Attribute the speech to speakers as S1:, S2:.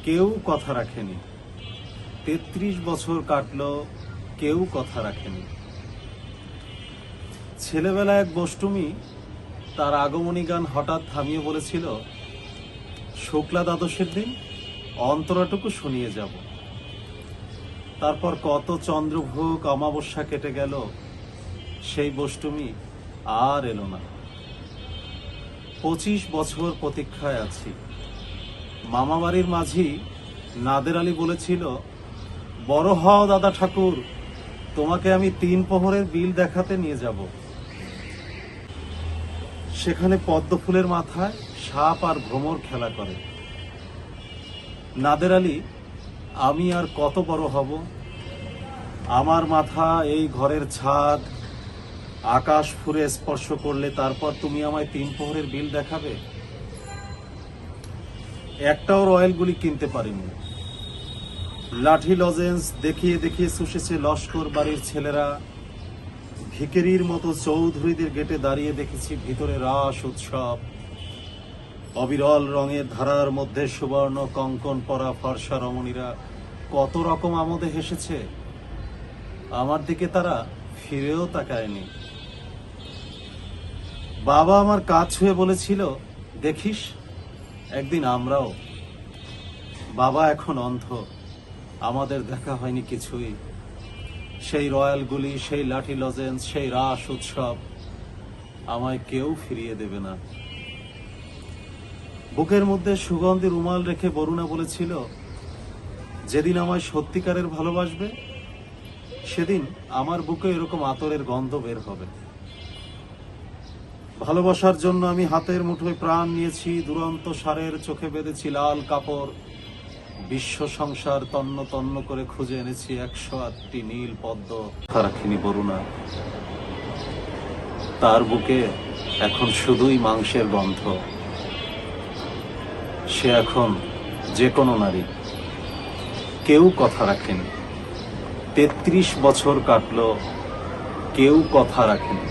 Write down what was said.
S1: কেউ কথা রাখেনি। ৩৩ বছর কাটলো, কেউ কথা রাখেনি। ছেলেবেলা এক বষ্টমী তার আগমনী গান হঠাৎ থামিয়ে বলেছিল, শুক্লা দ্বাদশের দিন অন্তরাটুকু শুনিয়ে যাব। তারপর কত চন্দ্রভোগ অমাবস্যা কেটে গেল, সেই বষ্টমী আর এলো না। ২৫ বছর প্রতীক্ষায় আছি। মামাবাড়ির মাঝি নাদের আলী বলেছিল, বড় হও দাদা ঠাকুর, তোমাকে আমি ৩ প্রহরের বিল দেখাতে নিয়ে যাব। সেখানে পদ্ম ফুলের মাথায় সাপ আর ভ্রমর খেলা করে। নাদের আলী, আমি আর কত বড় হব? আমার মাথা এই ঘরের ছাদ, আকাশ ফুরে স্পর্শ করলে তারপর তুমি আমায় ৩ প্রহরের বিল দেখাবে? একটাও রয়্যাল গুলি কিনতে পারিনি। লাঠি লজেন্স দেখিয়ে দেখিয়ে শুষেছে লস্কর বাড়ির ছেলেরা। ভিকেরির মতো চৌধুরীদের গেটে দাঁড়িয়ে দেখেছি ভিতরে রাস উৎসব। অবিরল রঙের ধারার মধ্যে সুবর্ণ কঙ্কন পরা ফর্সা রমণীরা কত রকম আমোদে হেসেছে। আমার দিকে তারা ফিরেও তাকায়নি। বাবা আমার কাজ ছুঁয়ে বলেছিল, দেখিস একদিন আমরাও। বাবা এখন অন্ধ, আমাদের দেখা হয়নি কিছুই। সেই রয়্যালগুলি, সেই লাঠি লজেন্স, সেই রাস উৎসব আমায় কেউ ফিরিয়ে দেবে না। বুকের মধ্যে সুগন্ধি রুমাল রেখে বরুণা বলেছিল, যেদিন আমায় সত্যিকারের ভালোবাসবে সেদিন আমার বুকে এরকম আতরের গন্ধ বের হবে। ভালোবাসার জন্য আমি হাতের মুঠোয় প্রাণ নিয়েছি, দুরন্ত সারের চোখে বেঁধেছি লাল কাপড়। বিশ্ব সংসার তন্ন তন্ন করে খুঁজে এনেছি ১০৮টি নীল পদ্ম। রাখিনি বরুণা, তার বুকে এখন শুধুই মাংসের গন্ধ। সে এখন যে কোনো নারী। কেউ কথা রাখেনি। ৩৩ বছর কাটলো, কেউ কথা রাখেনি।